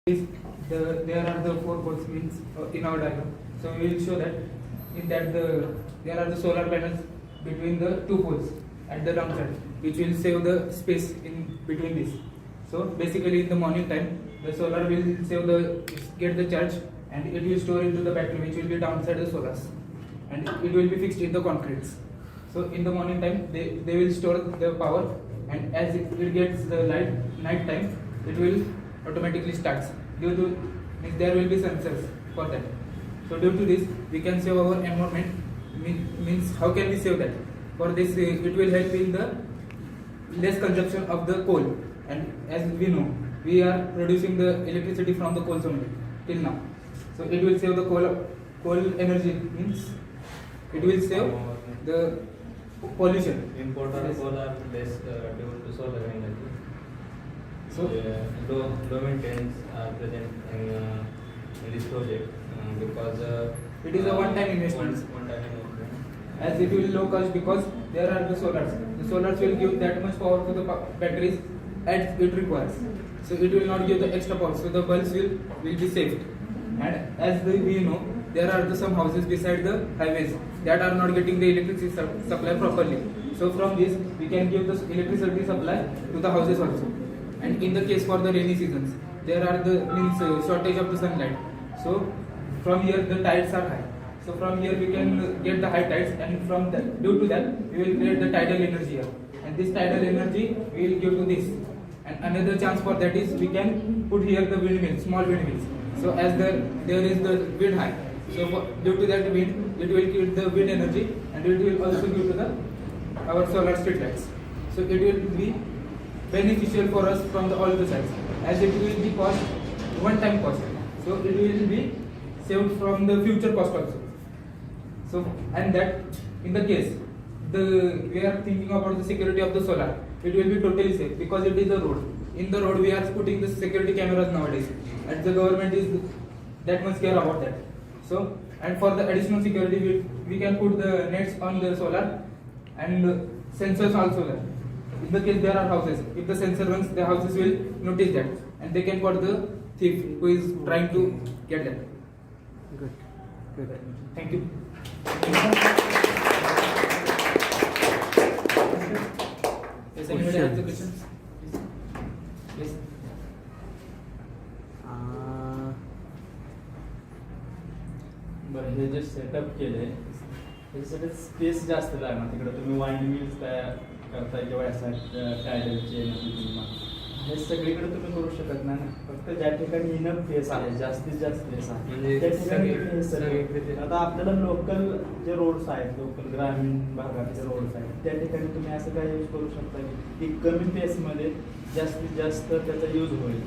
is there are the four poles means in our diagram. So we will show that there are the solar panels between the two poles at the wrong side, which will save the space in between this. So basically, in the morning time, the solar will get the charge, and it will store into the battery, which will be downside the solars, and it will be fixed in the concretes. So in the morning time, they will store the power, and as it gets the night time, it will automatically starts. Due to means there will be sensors for that. So due to this, we can save our environment. Means how can we save that? For this, it will help in the less consumption of the coal. And as we know, we are producing the electricity from the coals only till now. So it will save the coal energy. Means it will save the pollution. Important coal are less due to solar energy. So Low maintenance are present in this project because it is a one-time investment. One-time investment. As it will low cost because there are the solars. The solars will give that much power to the batteries as it requires. So it will not give the extra power. So the bulbs will be saved. And as we know, there are some houses beside the highways that are not getting the electricity supply properly. So from this, we can give the electricity supply to the houses also. And in the case for the rainy seasons, there are the shortage of the sunlight. So from here the tides are high. So from here we can get the high tides, and from that, due to that, we will create the tidal energy here. And this tidal energy we will give to this. And another chance for that is we can put here the windmills, small windmills. So as there is the wind high. So due to that wind, it will give the wind energy, and it will also give to our solar street lights. So it will be beneficial for us from all the sides, as it will be one-time cost. So it will be saved from the future cost also. So and that in the case we are thinking about the security of the solar, it will be totally safe because it is a road. In the road we are putting the security cameras nowadays, and the government is that much care about that. So and for the additional security, we can put the nets on the solar and sensors also there. In the case there are houses, if the sensor runs, the houses will notice that, and they can caught the thief who is trying to get that. Good. Thank you. Yes, anybody has the questions? Yes. बरं, हे जे setup केले त्याच्यासाठी space जास्त लागणार. तिकडे तुम्ही wind mills तयार करताय किंवा असा टायडल चेन हे सगळीकडे तुम्ही करू शकत नाही. फक्त ज्या ठिकाणी इनफ फेस आहे, जास्तीत जास्त फेस आहे, म्हणजे त्या ठिकाणी हे सगळे. आता आपल्याला लोकल जे रोड्स आहेत, लोकल ग्रामीण भागातले रोड्स आहेत, त्या ठिकाणी तुम्ही असं काय यूज करू शकता की कमी फेसमध्ये जास्तीत जास्त त्याचा यूज होईल.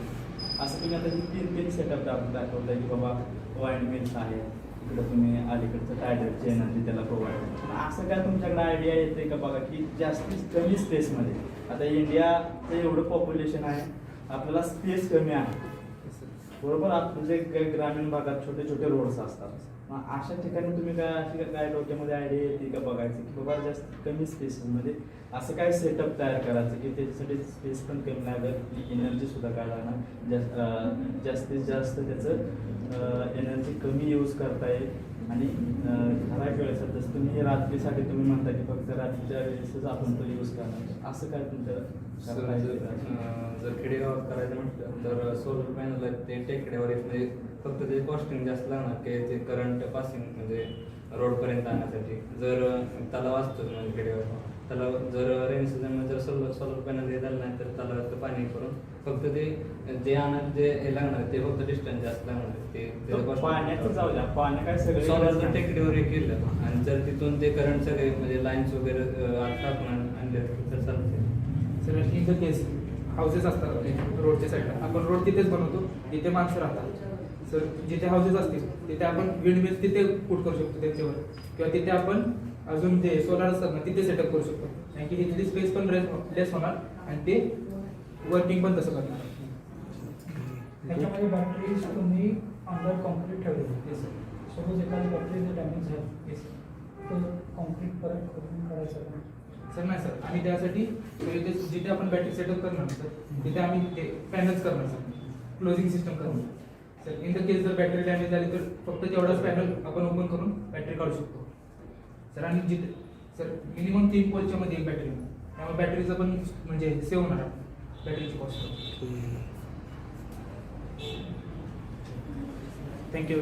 असं तुम्ही आता तीन सेटअप दाखवताय की बाबा वाइंड मिल्स आहे, इकडे तुम्ही अलीकडचं टायडल चेन आणि त्याला प्रोव्हाइड करतो. असं काय तुमच्याकडे आयडिया येते का बघा की जास्तीत कमी स्पेसमध्ये, आता इंडियाचं एवढं पॉप्युलेशन आहे, आपल्याला स्पेस कमी आहे बरोबर. आपलं जे ग्रामीण भागात छोटे छोटे रोड्स असतात, मग अशा ठिकाणी तुम्ही काय डोक्यामध्ये आयडिया येते का बघायचं की बाबा जास्त कमी स्पेसमध्ये असं काय सेटअप तयार करायचं की त्याच्यासाठी स्पेस पण कमी लागेल, एनर्जी सुद्धा काय लागणार, जास्तीत जास्त त्याचं एनर्जी कमी यूज करता येईल. आणि ठराविक वेळेस जसं तुम्ही रात्रीसाठी तुम्ही म्हणता की फक्त रात्रीच्या वेळेसच आपण तो यूज करणार, असं काय तुमचं जर खेडेगावात करायचं म्हटलं तर सोलर पॅनल आहेत ते टेकड्यावर म्हणजे फक्त ते कॉस्टिंग जास्त लागणार की ते करंट पासिंग म्हणजे रोडपर्यंत आणण्यासाठी. जर तलाव असतो म्हणजे खेडेगावात, तलाव जर रेनी सीझनमध्ये जर सोलर पॅनल हे झालं नाही तर तलावाचं पाणी करून फक्त ते आणत जे हे लागणार ते फक्त डिस्टन्स जास्त लागणार ते पाण्याचं जाऊ द्या, पाणी काय सगळं सोलर जर टेकडीवर हे केलं आणि जर तिथून ते करंट सगळे म्हणजे लाईन्स वगैरे आत टाकून आणले तर चालते. Sir in the case houses असतात आपले रोडच्या साईडला, आपण रोड तिथेच बनवतो, तिथे माणसं राहतात. सर जिथे हाऊसेस असतील तिथे आपण विंडमिल्स तिथे पुट करू शकतो त्यांच्यावर, किंवा तिथे आपण अजून ते सोलार असतात ना तिथे सेटअप करू शकतो, कारण की इथली स्पेस पण लेस होणार आणि ते वर्किंग पण तसं करणार. त्याच्यामध्ये बॅटरीज तुम्ही अंडर कॉन्क्रीट ठेवली. सपोज एखादी बॅटरी जर डॅमेज झाली तर कॉन्क्रीट परत करून काढायचं. सर नाही सर, आम्ही त्यासाठी जिथे आपण बॅटरी सेटअप करणार सर तिथे आम्ही ते पॅनल्स करणार सर. क्लोजिंग सिस्टम करणे. सर इन द केस जर बॅटरी डॅमेज झाली तर फक्त तेवढाच पॅनल आपण ओपन करून बॅटरी काढू शकतो. सर आणि जिथे सर मिनिमम 3 पोलच्या मध्ये एक बॅटरी, त्यामुळे बॅटरीचं पण म्हणजे सेव्ह होणार बॅटरीची कॉस्ट. थँक्यू.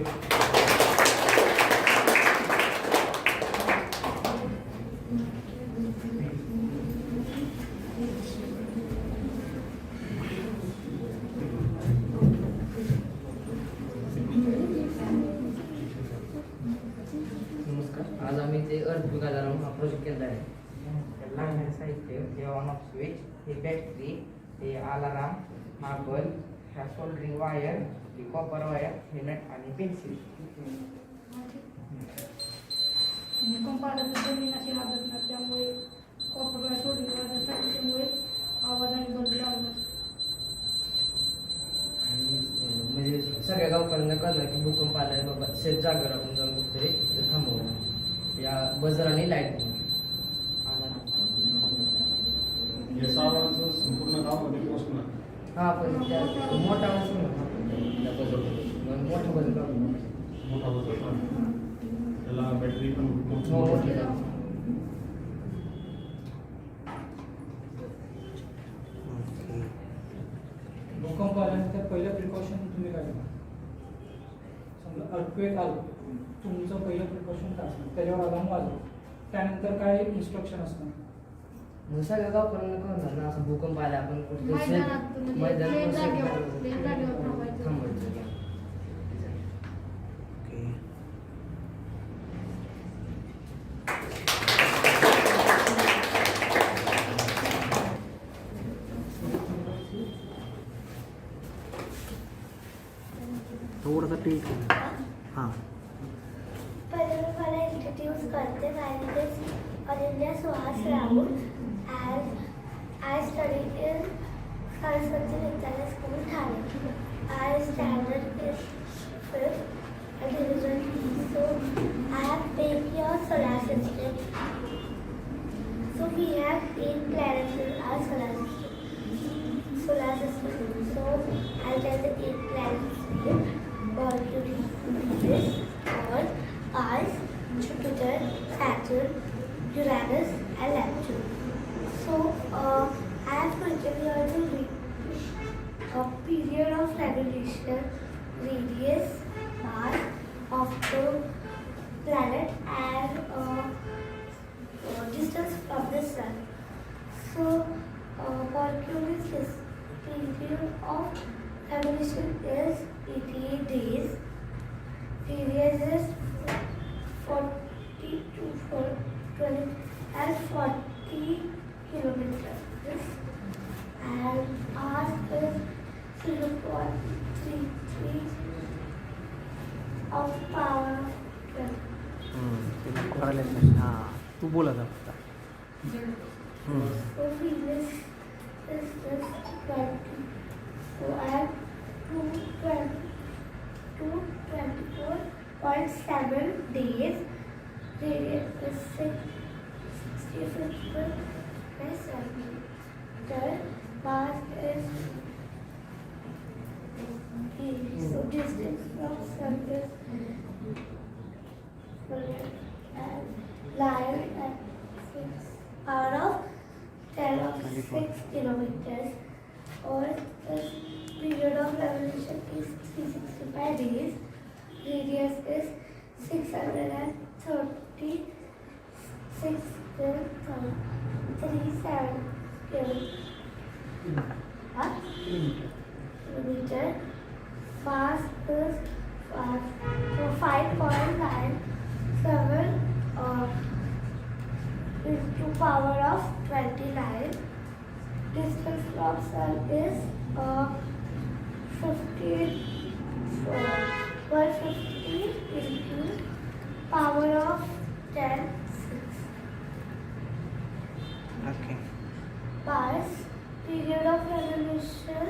नमस्कार. आज आम्ही ते अर्थ अलार्म हा प्रोजेक्ट केला आहे. लागणारे साहित्य हे ऑन ऑफ स्विच, हे बॅटरी, हे अलाराम, हा बल्ब, ह्या सोल्डरिंग वायर, ही कॉपर वायर, हे नट आणि पेन्सिल. भूकंप आला तर जमीन अशी हादरणार, त्यामुळे कॉपरला सोडून त्यामुळे आवाज आणि बंद लावणार. आणि म्हणजे सगळ्या गावकऱ्यांना कळलं की भूकंप आला आहे बाबा, सेफ जागेवर आपण जाऊन कुठतरी ते थांबवणार. या बजर आणि लाईट याचा आवाज संपूर्ण गावामध्ये पोहोचणार. हा पण त्या मोठा आवाज त्या बजर मोठा बजर लावून मोठा होतो त्याला बॅटरी पण हो मोठी लावून. भूकंप आल्यानंतर पहिलं प्रिकॉशन तुम्ही काय घ्या? समजा अर्थक्वेक आलं, तुमचं पहिलं प्रिकॉशन काय असणार? त्याच्यावर अलार्म वाजव, त्यानंतर काय इन्स्ट्रक्शन असणार? मग सगळ्या गावकऱ्यांना कळणार ना, असं भूकंप आला आपण कुठे मैदानात म्हणजे प्लेन जागेवर थांबायचं. थांबायचं. थोडासा टीक हां. पहले मैं पहले इंट्रोड्यूस करते हैं Ananya Suhas Rahul as I study in Saraswati Vidyalaya school Thane. I standard is 5th division. So I have taken your solar system. So we have 8 planets in our solar system. So I'll tell the 8 planets name. Mercury, Venus, Earth, Mars, Jupiter, Saturn, Uranus, and Neptune. So I have written here to read a period of revolution, radius, mass of the planet, and distance from the sun. So Mercury's period of revolution is 88 days. Radius is 42 for 20 and 40 kilometers. And mass is 0.33 of power of 12. हां तू बोला जा फक्त. So Venus is just 20. So I have 224.7 days. Radius is 65 centimeter. Mass is so distance from sun is and light at 6 power of 10 of 6 kilometers. Earth is period of revolution is 365 days. Radius is 636.37 kilometer. Mass is 5.97 into power of 29. Distance from sun is 150 into power of 10 6. Okay. Mars period of revolution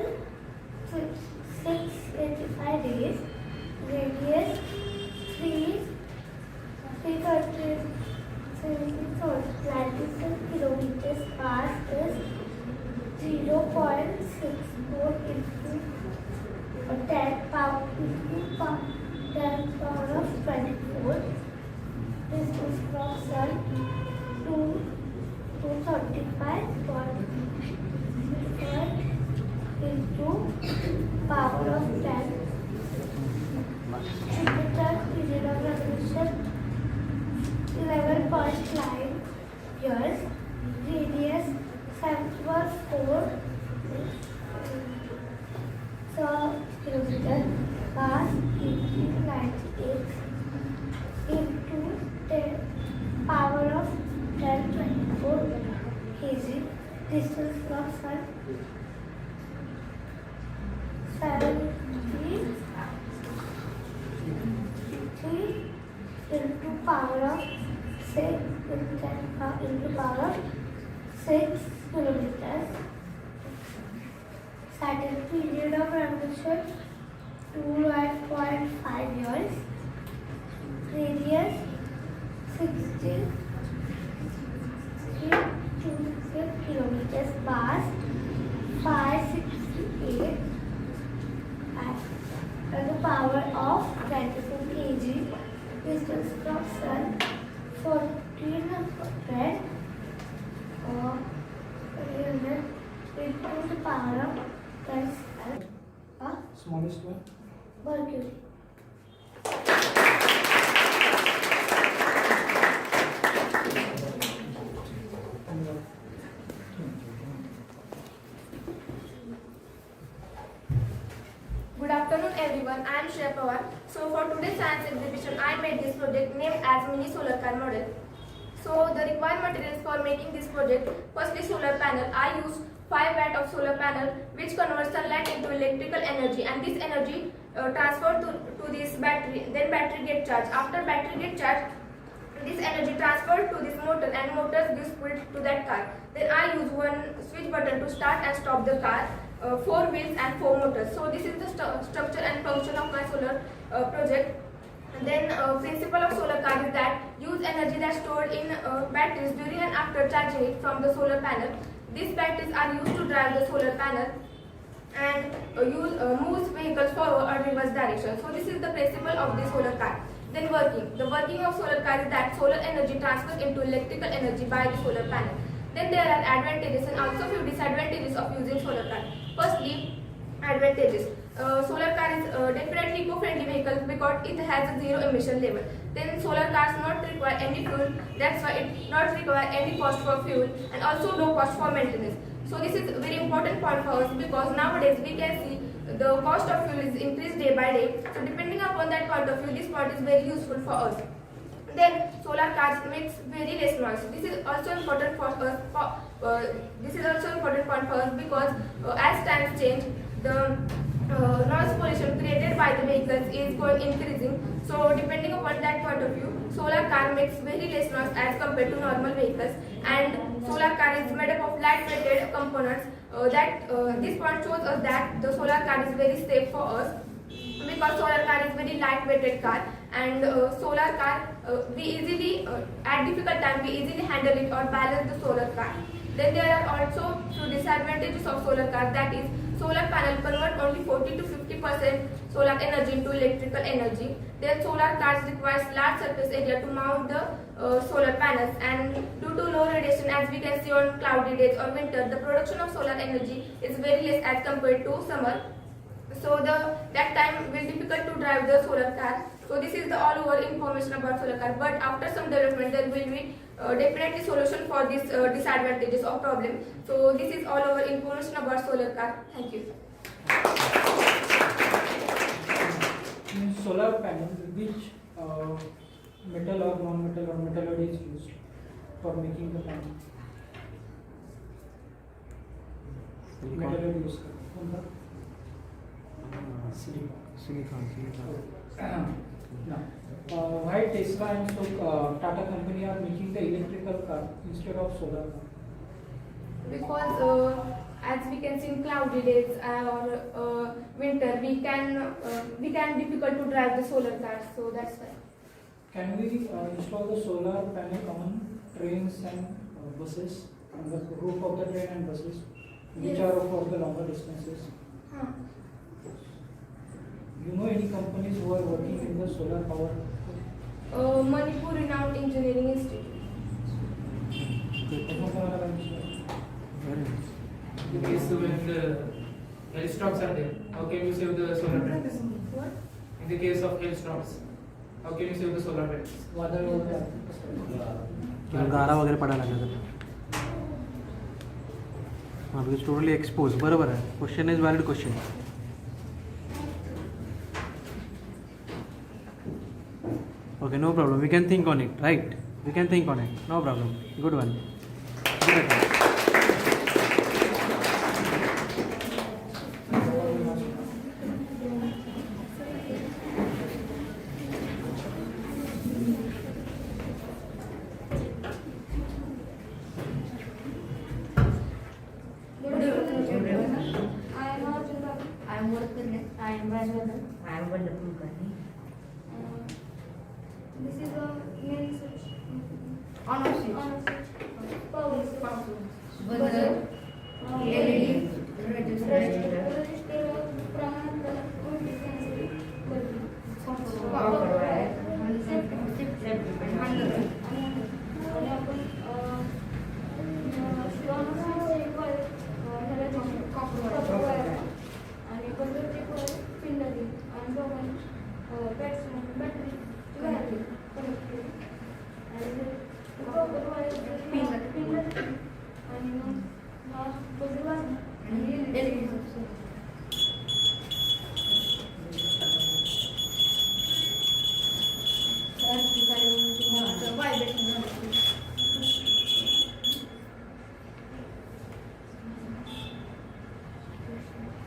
685 days. Radius 337 kilometers. Mass is 0.64 into 10 power of 24. Distance from Sun to 235 into power of 10. Jupiter period of revolution 11.9 years. Radius 7.4 kilometers. Mass 1898 into 10 power of 1024 kg. Distance from Sun 73 into power of 6 into power of 6 kilometers. Saturn period of revolution 2.5 years. Radius 60 kilometers. Mass 568 and the power of 24 kg. Distance from Sun 1400 into the power of 10 Smallest one. Mercury. Good afternoon everyone, I am Shreya Pawar. So for today's science exhibition, I made this project named as mini solar car model. So the required materials for making this project, firstly solar panel. I used 5 watt of solar panel which converts sunlight into electrical energy, and this energy transferred to this battery. Then battery get charged. After battery get charged, this energy transferred to this motor and motors gives speed to that car. Then I use one switch button to start and stop the car. 4 wheels and 4 motors. So this is the structure and function of my solar project. And then principle of solar car is that use energy that's stored in batteries during and after charging it from the solar panel. These batteries are used to drive the solar panel and moves vehicles forward or reverse direction. So this is the principle of the solar car. Then working. The working of solar car is that solar energy transfers into electrical energy by the solar panel. Then there are advantages and also few disadvantages of using solar car. Firstly, advantages. Solar car is definitely eco-friendly vehicle because it has a zero emission level. Then solar cars not require any fuel, that's why it not require any cost for fuel, and also low cost for maintenance. So this is a very important point for us because nowadays we can see the cost of fuel is increased day by day. So depending upon that point of view, this point is very useful for us. Then solar cars makes very less noise. This is also important for us. This is also important point for us because as times change, the noise pollution created by the vehicles is increasing. So depending upon that point of view, solar car makes very less noise as compared to normal vehicles. And solar car is made up of light-weighted components. This point shows us that the solar car is very safe for us, because solar car is very light-weighted car, and solar car we easily at difficult time we easily handle it or balance the solar car. Then there are also few disadvantages of solar car, that is solar panel convert only 40 to 50% solar energy into electrical energy. Then solar cars requires large surface area to mount the solar panels, and due to low radiation, as we can see on cloudy days or winter, the production of solar energy is very less as compared to summer. So that time will difficult to drive the solar car. So this is the all over information about solar car. But after some development, there will be definitely solution for this disadvantages or problem. So this is all over information about solar car. Thank you. In solar panel, which metal or non-metal or metal is used for making the panel? Metal used. Now, why Tesla and Tata company are making the electrical car instead of solar car? Because as we can see in cloudy days or winter, we can difficult to drive the solar cars. So that's why. Can we install the solar panel on trains and buses, on the roof of the train and buses, which Yes. are for the longer distances? You know any companies who are working in the solar power? Manipur Renowned Engineering Institute. अजून कोणाला काय विचारायचं? In case when the hailstorms are there, how can you save the solar panels? What? In the case of hailstorms, how can you save the solar panels? वादळ वगैरे आलं, कसं करायचं? किंवा गारा वगैरे पडायला लागला तर हां बिकॉज टोटली एक्सपोज. बरोबर आहे. Question is valid question. Okay, no problem. We can think on it, right? We can think on it. No problem. Good one. Good attempt. I am Murthy. I am Rajwardhan. I am Vanda Kulkarni. This is a main switch. On off switch. On off switch. Power switch. Buzzer. LED. Register. प्रमाणात Copper wire. Safety pin. आणि आपण copper wire आणि बंदरची pin लागली आणि दोघांनी battery wire connect केली आणि copper wire pin लागली आणि मग बंदर वाजली आणि एलईडी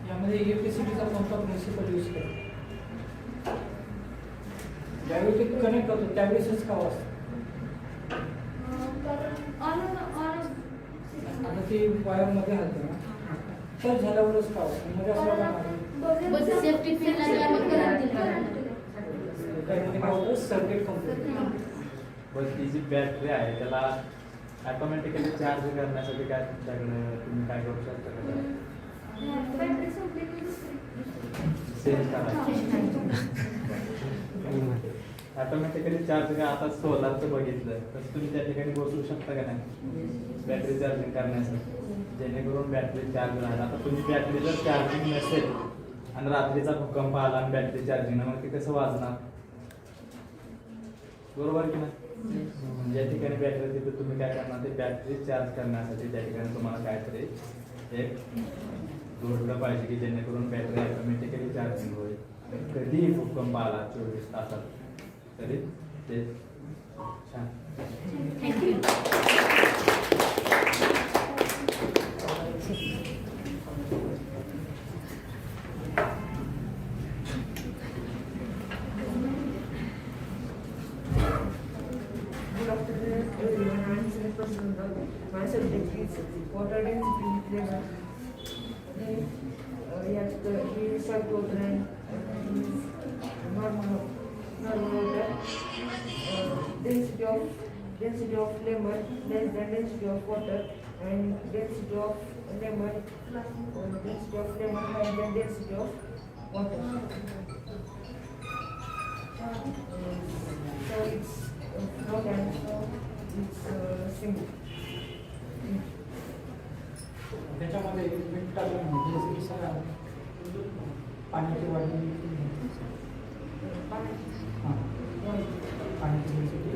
यामध्ये इलेक्ट्रिसिटीचा कोणता प्रिन्सिपल यूज करतो? ज्यावेळी ते कनेक्ट होतो त्यावेळेसच का वाजतं? आता ते वायरमध्ये हलतं ना, तर झाल्यावरच का वाजतं? म्हणजे असं सेफ्टी पिन त्यामध्ये काय होतं, सर्किट कंप्लीट. पण ती जी बॅटरी आहे त्याला ऑटोमॅटिकली चार्ज करण्यासाठी काय तुमच्याकडे तुम्ही काय करू शकता का? बॅटरी संपली सेल ऑटोमॅटिकली चार्ज काय आता सोलारचं बघितलं तर तुम्ही त्या ठिकाणी बसू शकता का नाही बॅटरी चार्जिंग करण्यासाठी जेणेकरून बॅटरी चार्ज राहील. आता तुम्ही बॅटरी जर चार्जिंग नसेल आणि रात्रीचा भूकंप आला आणि बॅटरी चार्जिंग मग ते कसं वाजणार? बरोबर की नाही? ज्या ठिकाणी बॅटरी तिथे तुम्ही काय करणार ते बॅटरी चार्ज करण्यासाठी त्या ठिकाणी तुम्हाला काहीतरी एक जोडलं पाहिजे की जेणेकरून बॅटरी ऑटोमॅटिकली चार्जिंग होईल. कधीही भूकंप आला 24 तासात तरी ते छान. Good afternoon, everyone. I am Sunil Prasad. My subject is water density level. Yes, the cyclotron is normal water. Density of lemon less than density of water, and density of lemon higher than density of water. So it's not an it's simple. त्याच्यामध्ये मीठ टाकलं म्हणजे की sir पाण्याची वाढली हां पाण्याची density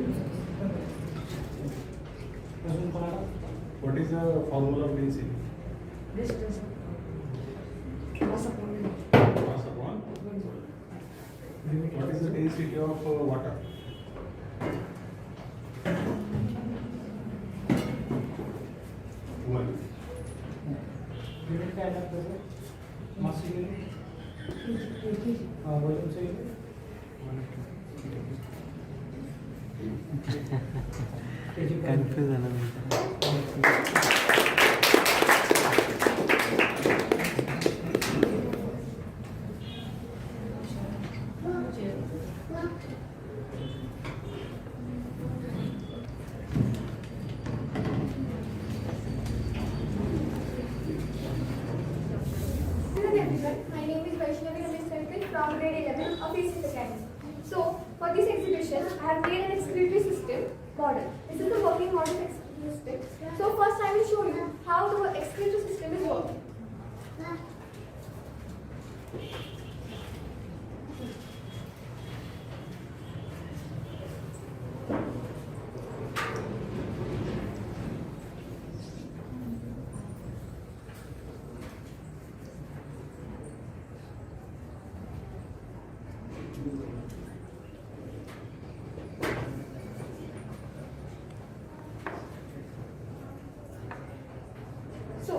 अजून कोणाला? What is the formula of density? Distance. Mass upon Mass upon. What is the density of water? One. Unit काय लागतं? मास युनिट वजनचं युनिट त्याची कन्फ्यूज झाला My name is Vaishnavi Ramesh Sarkar. from grade 11 of Physics Academy. So for this exhibition, I have made an excretory system model. This is the working model of excretory system. So first I will show you how the excretory system is working. So,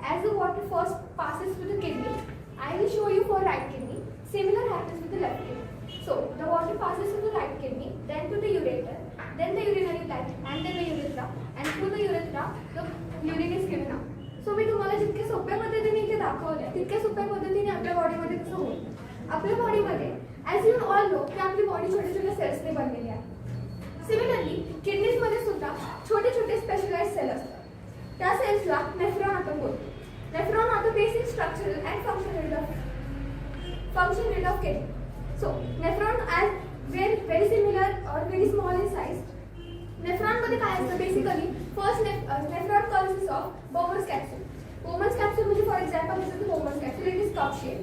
as the water first passes through the kidney, I will show you for right kidney. Similar happens with the left kidney. So, the water passes through the right kidney, then to the ureter, then the urinary bladder, and then the urethra, and through the urethra, the urine is given out. So, मी तुम्हाला जितके सोप्या पद्धतीने इथे दाखवले तितक्या सोप्या पद्धतीने आपल्या बॉडीमध्ये कसं होईल. आपल्या बॉडीमध्ये ॲज यू ऑल नो की आपली बॉडी छोट्या छोट्या सेल्सने बनलेली आहे. सिमिलरली किडनीजमध्ये सुद्धा छोटे छोटे स्पेशलाइज्ड सेल असतात. त्या सेल्सला नेफ्रॉन आपण बोलतो. Nephron are the basic structural and function unit of kidney. So nephron as very similar or very small in size. Nephron मध्ये काय असतं basically first nephron consists of Bowman's capsule. Bowman's capsule म्हणजे for example this is Bowman's capsule. It is cup shape.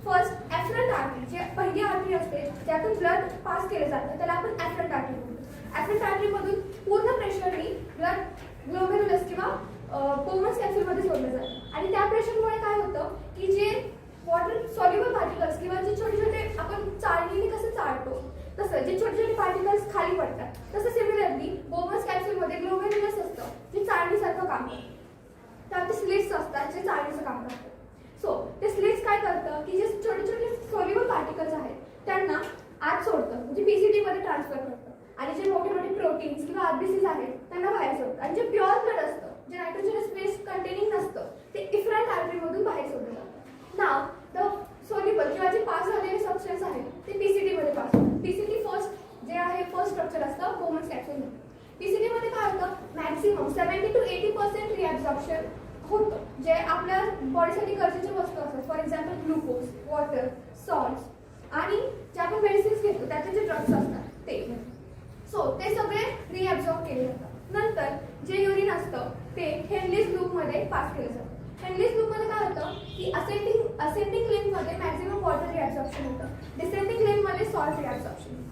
First efferent artery जे पहिली artery असते ज्यातून blood pass केलं जातं त्याला आपण एफरंट आर्टरी बोलतो. एफरंट आर्टरीमधून पूर्ण प्रेशरनी ब्लड ग्लोमेरुलस किंवा Bowman's कॅप्सूलमध्ये सोडलं जातं आणि त्या प्रेशरमुळे काय होतं की जे वॉटर सॉल्युबल पार्टिकल्स किंवा जे छोटे छोटे आपण चाळणीने कसं चाळतो तसं जे छोटे छोटे पार्टिकल्स खाली पडतात तसं सिमिलरली Bowman's कॅप्सूलमध्ये ग्लोमेरुलस असतं जे चाळणीसारखं काम करतं. त्यात ते स्लिट्स असतात जे चाळणीचं काम करतात. सो ते स्लिट्स काय करतं की जे छोटे छोटे सॉल्युबल पार्टिकल्स आहेत त्यांना आत सोडतं म्हणजे पीसीटी मध्ये ट्रान्सफर करतं आणि जे मोठे मोठे प्रोटीन्स किंवा आरबीसीज आहेत त्यांना बाहेर सोडतं आणि जे प्युअर ब्लड असतं जे नायट्रोजनस वेस्ट कंटेनिंग नसतं ते इफ्रंट आर्टरीमधून बाहेर सोडलं जातं. नाव द सोल्युबल किंवा जे पास झालेले सबस्टन्स आहेत ते पीसीटी मध्ये पास होतात. पीसीटी फर्स्ट जे आहे फर्स्ट स्ट्रक्चर असतं Bowman's कॅप्सूलमध्ये. पीसीटी मध्ये काय होतं मॅक्सिमम 70 to 80% रिअब्झॉर्प्शन होतं जे आपल्या बॉडीसाठी गरजेच्या वस्तू असतात. For example glucose, water, salt आणि जे आपण मेडिसिन्स घेतो त्याचे जे ड्रग्स असतात ते. सो ते सगळे रिअब्झॉर्ब केले जातात. नंतर जे युरिन असतं ते हेनलीज लूपमध्ये पास केलं जातं. हेनलीज लूपमध्ये काय होतं की असेंडिंग लिम्फमध्ये मॅक्सिमम वॉटर रिअब्झॉर्प्शन होतं. डिसेंडिंग लिम्फमध्ये सॉल्ट रिअब्झॉर्प्शन.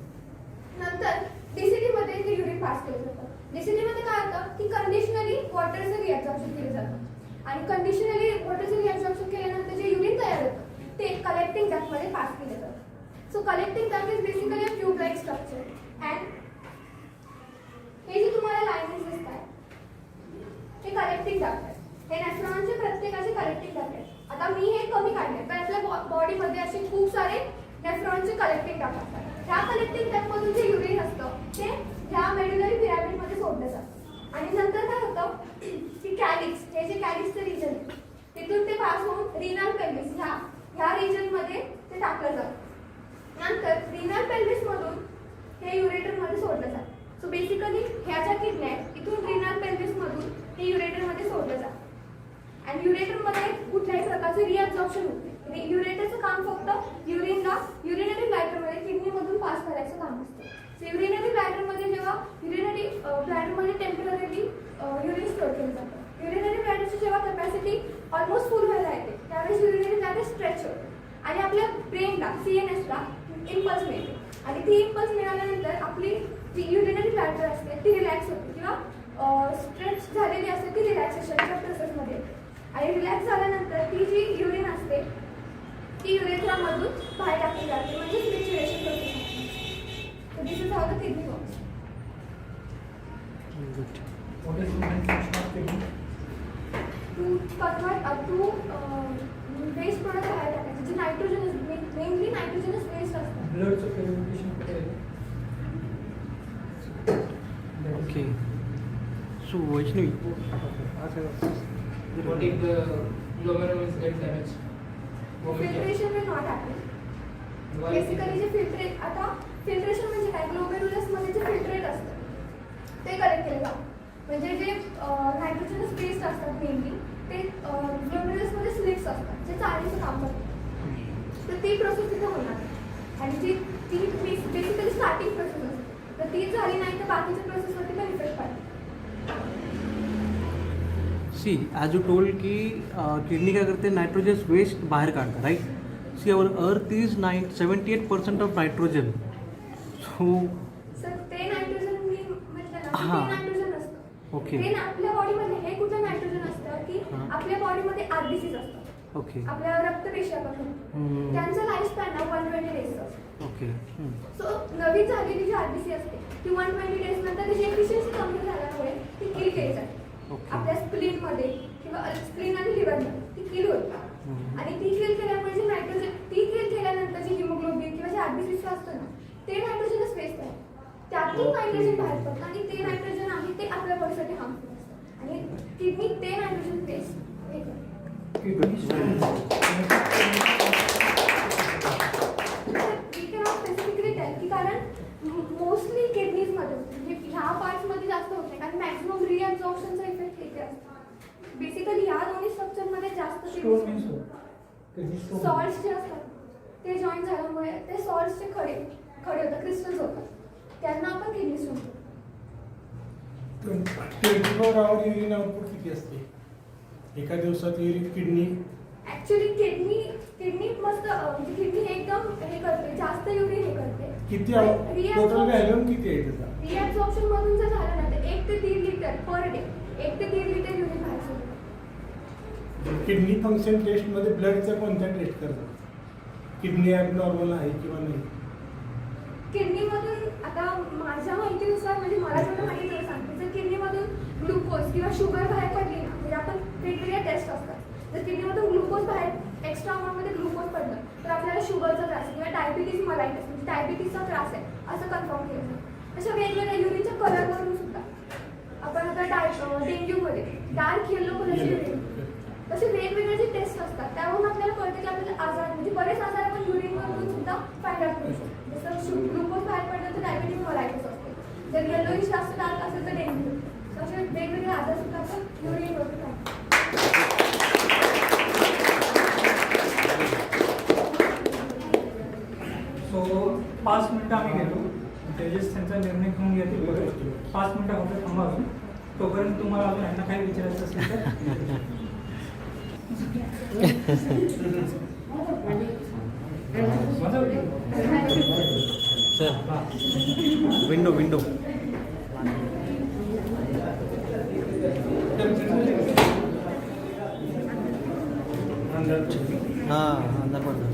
नंतर डीसीटीमध्ये ते युरिन पास केलं जातं. डीसीटीमध्ये काय होतं की कंडिशनली वॉटरचं रिअब्झॉर्प्शन केलं जातं आणि कंडिशनली वॉटरचं रिअब्झॉर्प्शन केल्यानंतर जे युरिन तयार होतं ते कलेक्टिंग डक्टमध्ये पास केलं जातं. So collecting duct is basically a tube like structure and हे जे तुम्हाला लाईन्स दिसत आहेत हे कलेक्टिंग डक्ट आहेत. हे नेफ्रॉनचे प्रत्येकाचे कलेक्टिंग डक्ट आहेत. आता मी हे कमी काढले पण आपल्या बॉडीमध्ये असे खूप सारे नेफ्रॉनचे कलेक्टिंग डक्ट असतात. ह्या कलेक्टिंग डक्टमधून जे युरिन असतं ते ह्या मेड्युलरी पिरॅमिडमध्ये सोडलं जातं आणि नंतर काय होतं की कॅलिक्स हे जे कॅलिक्सचं रिजन तिथून ते पास होऊन रिनल पेल्विस ह्या रिजनमध्ये ते टाकलं जातं. नंतर रिनल पेल्विसमधून हे युरेटरमध्ये सोडलं जातं. सो बेसिकली ह्या ज्या किडन्या आहेत इथून रिनल पेल्विसमधून हे युरेटरमध्ये सोडलं जातं आणि युरेटरमध्ये कुठल्याही प्रकारचे रिअब्झॉर्प्शन होत नाही. युरेटरचं काम फक्त युरिनला युरिनरी ब्लॅडरमध्ये किडनीमधून पास करायचं काम असतं. सो युरिनरी ब्लॅडरमध्ये जेव्हा युरिनरी ब्लॅडरमध्ये टेम्पररीली युरिन स्टोअर केलं जातं. युरिनरी ब्लॅडरची जेव्हा कॅपॅसिटी ऑलमोस्ट फुल व्हायला येते त्यावेळेस युरिनरी ब्लॅडर स्ट्रेच होते आणि आपल्या ब्रेनला CNSला इम्पल्स मिळते आणि ती इम्पल्स मिळाल्यानंतर आपली जी युरिनरी ब्लॅडर असते ती रिलॅक्स होते किंवा स्ट्रेच झालेली असते ती रिलॅक्सेशनच्या प्रोसेसमध्ये आणि रिलॅक्स झाल्यानंतर ती जी युरिन असते ती युरेथ्रामधून बाहेर टाकली जाते म्हणजे स्पिच्युरेशन process. So this is how the kidney works. What is the main function of kidney? To convert to waste product बाहेर टाकायचे जे नायट्रोजनस मेनली नायट्रोजनस वेस्ट असतात. ब्लडचं प्युरिफिकेशन कुठे आहे? Okay. So Vaishnavi, What if the glomerulus gets damaged? Filtration will not happen. Basically जे filtrate आता filtration म्हणजे काय ग्लोमेरुलसमध्ये जे फिल्ट्रेट असतं ते कलेक्ट केलं जातं. म्हणजे जे नायट्रोजनस वेस्ट असतात मेनली ते ग्लोमेरुलसमध्ये स्लिट्स असतात जे चाळणीचं काम करतो. तर ती प्रोसेस तिथे होणार आणि ती बेसिकली स्टार्टिंग प्रोसेस असते. तर ती झाली नाही तर बाकीच्या प्रोसेसवरती पण इफेक्ट पडतो. सी एज यू टोल्ड कि किडनी क्या करते हैं, नाइट्रोजन वेस्ट बाहर काटता, right. See our earth is 78% of nitrogen. So sir ते नायट्रोजन मी म्हटलं ना हां. ते नायट्रोजन असतं. ओके ते आपल्या बॉडीमध्ये हे कुठलं नायट्रोजन असतं की हां. आपल्या बॉडीमध्ये आरबीसीज असतात. ओके आपल्या रक्तपेशी आपण म्हणतो. हम्म. त्यांचं लाईफ स्पॅन 120 डेजचं असतं. ओके. सो नवीन झालेली जी आरबीसी असते ती 120 डेज नंतर त्याची एफिशियन्सी कमी झाल्यामुळे ती किल केली जाते. ओके. आपल्या स्प्लीनमध्ये किंवा स्प्लीन आणि लिव्हरमध्ये ती किल होते. हम्म. आणि ती किल केल्यामुळे जे नायट्रोजन ती किल केल्यानंतर जी हिमोग्लोबिन किंवा जे आरबीसीचं असतं ना ते नायट्रोजनच वेस्ट आहे. त्यातून नायट्रोजन बाहेर पडतं आणि ते नायट्रोजन आहे ते आपल्या बॉडीसाठी हार्मफुल असतं आणि किडनी ते नायट्रोजन वेस्ट हे करते. Kidney We cannot specifically tell की कारण मोस्टली किडनीजमध्ये म्हणजे ह्या पार्ट्समध्ये जास्त होते कारण मॅक्सिमम रिअब्झॉर्प्शनचा इफेक्ट इथे असतो. बेसिकली ह्या दोन्ही स्ट्रक्चरमध्ये जास्त stone means kidney stone. Salts जे असतात ते जॉईन झाल्यामुळे ते सॉल्ट्सचे खडे होतात, क्रिस्टल्स होतात. त्यांना आपण किडनी स्टोन म्हणतो. 24 आवर युरिन आउटपुट किती असते एका दिवसात युरिन किडनी? ऍक्च्युली किडनी मस्त म्हणजे किडनी एकदम हे करते, जास्त युरिन हे करते. किती टोटल व्हॅल्यूम किती आहे त्याचा? रिअब्झॉर्प्शन मधून जर झालं ना तर 1 ते 3 लिटर पर डे 1 ते 3 लिटर युरिन बाहेर सोडतं. किडनी फंक्शन टेस्ट मध्ये ब्लडचा कोणत्या टेस्ट करतात? किडनी ॲबनॉर्मल आहे किंवा नाही? किडनीमधून आता माझ्या माहितीनुसार म्हणजे मला जेवढं माहिती तेवढं सांगते. जर किडनीमधून ग्लुकोज किंवा शुगर बाहेर पडली ना म्हणजे आपण वेगवेगळ्या टेस्ट असतात. जर किडनीमधून ग्लुकोज बाहेर एक्स्ट्रा अमाऊंटमध्ये ग्लुकोज पडलं तर आपल्याला शुगरचा त्रास आहे किंवा डायबिटीज मलायटिस म्हणजे डायबिटीसचा त्रास आहे असं कन्फर्म केलं जातं. अशा वेगवेगळ्या युरिनच्या कलरवरून सुद्धा आपण आता डेंग्यूमध्ये डार्क येलो कलरची युरिन तसे वेगवेगळे जे टेस्ट असतात त्यावरून आपल्याला कळतं की आपल्याला आजार म्हणजे बरेच आजार आपण युरिनवरून सुद्धा फाइंड आउट करू शकतो. जसं ग्लुकोज बाहेर पडलं तर डायबिटीज मलायटिस असते. जर येलोइश जास्त डार्क असेल तर डेंग्यू. असे वेगवेगळे आजार सुद्धा आपण युरिनवरून फाइंड. सो 5 मिनिटं आम्ही घेतो. जजेस त्यांचा निर्णय घेऊन घेतील परत 5 मिनिटं फक्त थांबा अजून. तोपर्यंत तुम्हाला अजून यांना काही विचारायचं असेल तर सर विंडो हाँ अंदर पडतो.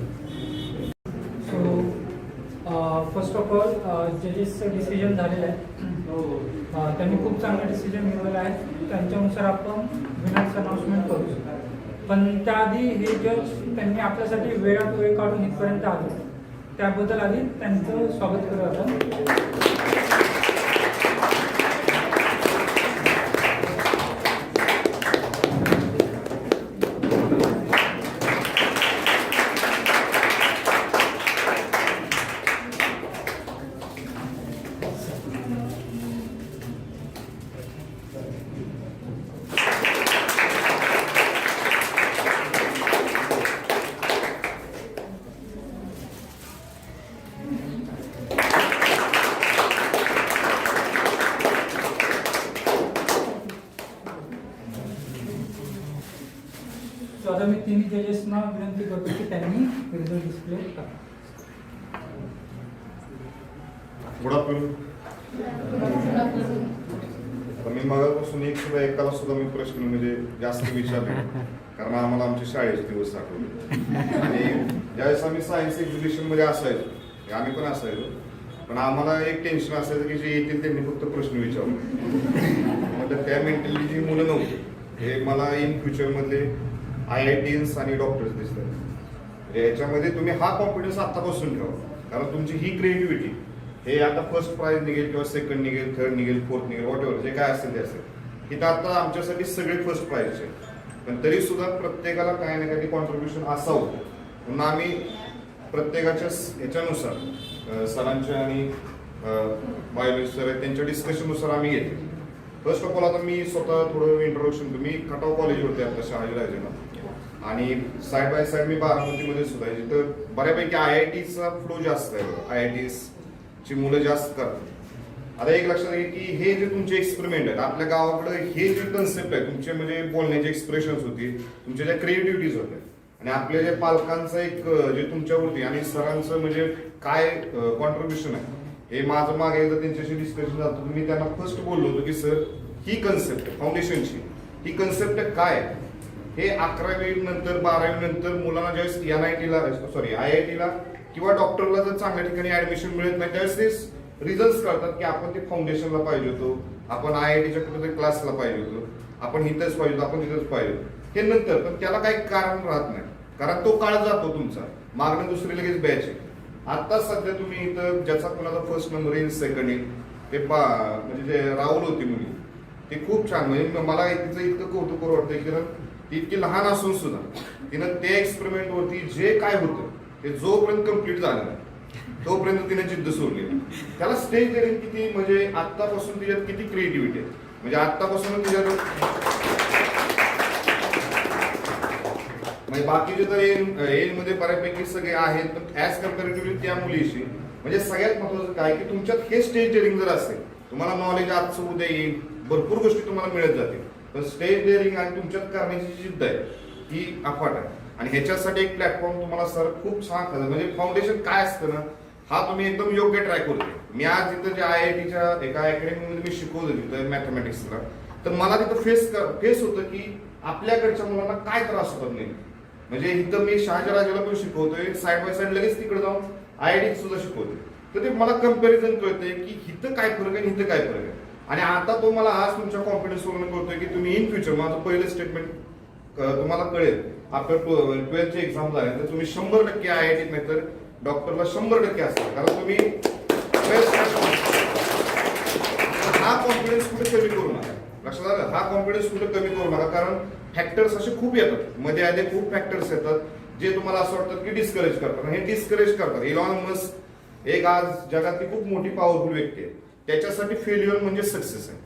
सो फर्स्ट ऑफ ऑल जजेसचं डिसिजन झालेलं आहे. त्यांनी खूप चांगलं डिसिजन घेतलेलं आहे. त्यांच्यानुसार आपण विनर्स अनाउन्समेंट करू. पण त्याआधी हे जज त्यांनी आपल्यासाठी वेळात वेळ काढून इथपर्यंत आले त्याबद्दल आधी त्यांचं स्वागत करू आपण. सो आता मी तिन्ही जजेसना विनंती करतो की त्यांनी रिझल्ट डिस्प्ले करा. Good afternoon. मी मगापासून एकाला सुद्धा मी प्रश्न म्हणजे जास्त विचारले कारण आम्हाला आमच्या शाळेचे दिवस आठवले आणि ज्यावेळेस आम्ही सायन्स एक्झिबिशनमध्ये असायचो आम्ही पण असायचो पण आम्हाला एक टेन्शन असायचं की जे येतील त्यांनी फक्त प्रश्न विचारले म्हणजे त्या मेंटॅलिटी मुलं नव्हती. हे मला इन फ्युचरमधले IITs आणि डॉक्टर्स दिसतात. याच्यामध्ये तुम्ही हा कॉन्फिडन्स आत्तापासून ठेवा कारण तुमची ही क्रिएटिव्हिटी हे आता फर्स्ट प्राइज निघेल किंवा सेकंड निघेल थर्ड निघेल फोर्थ निघेल वॉट एव्हर जे काय असेल ते असेल की आता आमच्यासाठी सगळे फर्स्ट प्राइजचे पण तरी सुद्धा प्रत्येकाला काही ना काही कॉन्ट्रीब्युशन असावं म्हणून आम्ही प्रत्येकाच्या ह्याच्यानुसार सरांच्या आणि बायोलॉजी सर त्यांच्या डिस्कशननुसार आम्ही घेतो फर्स्ट ऑफ ऑल आता मी स्वतः थोडं इंट्रोडक्शन मी खटाव कॉलेजवरती आता शहाजीराजेला आणि साईड बाय साईड मी बारामतीमध्ये सुद्धा आहे, जिथं बऱ्यापैकी IITचा फ्लो जास्त आहे, IITची मुलं जास्त करतात. आता एक लक्षात घ्या की हे जे तुमचे एक्सपेरिमेंट आहेत आपल्या गावाकडे, हे जे कन्सेप्ट आहे तुमचे म्हणजे बोलण्याचे एक्सप्रेशन्स होती, तुमच्या ज्या क्रिएटिव्हिटीज होत्या आणि आपल्या जे पालकांचं एक जे तुमच्यावरती आणि सरांचं म्हणजे काय कॉन्ट्रीब्युशन आहे, हे माझं मागे एकदा त्यांच्याशी डिस्कशन झालं होतं. मी त्यांना फर्स्ट बोललो होतो की सर ही कन्सेप्ट फाउंडेशनची ही कन्सेप्ट काय, हे 11वी नंतर 12वी नंतर मुलांना ज्यावेळेस IITला किंवा डॉक्टरला जर चांगल्या ठिकाणी ऍडमिशन मिळत नाही त्यावेळेस ते रिझल्ट कळतात की आपण ते फाउंडेशनला पाहिजे होतो, आपण IITच्या कुठेतरी क्लासला पाहिजे होतो, आपण इथंच पाहिजे होतो, आपण तिथंच पाहिजे होतो. हे नंतर पण त्याला काही कारण राहत नाही, कारण तो काळ जातो तुमचा, मागणं दुसरी लगेच बॅच आहे. आता सध्या तुम्ही इथं ज्याचा कोणाचा फर्स्ट नंबर येईल सेकंड येईल ते म्हणजे जे राहुल होती मुली, ते खूप छान, म्हणजे मला तिचं इतकं कौतुक वाटतंय की ती इतकी लहान असून सुद्धा तिनं ते एक्सपेरिमेंट वरती जे काय होतं ते जोपर्यंत कम्प्लीट झालं नाही तोपर्यंत तिने जिद्द सोडली. त्याला स्टेज डेअरिंग किती, म्हणजे आत्तापासून तिच्यात किती क्रिएटिव्हिटी आहे, म्हणजे आत्तापासून तिच्यात म्हणजे बाकीचे तर एज मध्ये बऱ्यापैकी सगळे आहेत, पण ऍज कम्पॅरेटिव्हली त्या मुलीशी म्हणजे सगळ्यात महत्वाचं काय की तुमच्यात हे स्टेज डेअरिंग जर असेल, तुम्हाला नॉलेज आजचं उद्या येईल, भरपूर गोष्टी तुम्हाला मिळत जातील, पण स्टेज डेअरिंग आणि तुमच्यात करण्याची जी जिद्द आहे ही अफाट आहे. आणि ह्याच्यासाठी एक प्लॅटफॉर्म तुम्हाला सर खूप छान, म्हणजे फाउंडेशन काय असतं ना, हा तुम्ही एकदम योग्य ट्रॅक करतो. मी आज तिथं जे IITच्या एका अकॅडमीमध्ये मी शिकवलं तिथं मॅथमॅटिक्सला, तर मला तिथं फेस होतं की आपल्याकडच्या मुलांना काय त्रास होतात नाही. म्हणजे इथं मी शहाजीराजेला पण शिकवतोय, साईड बाय साईड लगेच तिकडे जाऊन IIT सुद्धा शिकवतोय, तर ते मला कम्पॅरिझन कळतंय की इथं काय फरक आहे, इथं काय फरक आहे. आणि आता तो मला आज तुमच्या कॉन्फिडन्स वरून कळतोय की तुम्ही इन फ्युचर, माझं पहिलं स्टेटमेंट तुम्हाला कळेल, आफ्टर 12th एक्झाम झाले तर तुम्ही 100% IIT नाही तर डॉक्टरला 100% असतात, कारण तुम्ही हा कॉन्फिडन्स कुठे कमी करू नका. लक्षात आलं, हा कॉन्फिडन्स कुठे कमी करू नका, कारण फॅक्टर्स असे खूप येतात मध्ये आले, खूप फॅक्टर्स येतात जे तुम्हाला असं वाटतं की डिस्करेज करतात. हे डिस्करेज करतात. इलॉन मस्क एक आज जगातली खूप मोठी पॉवरफुल व्यक्ती आहे, त्याच्यासाठी फेल्युअर म्हणजे सक्सेस आहे.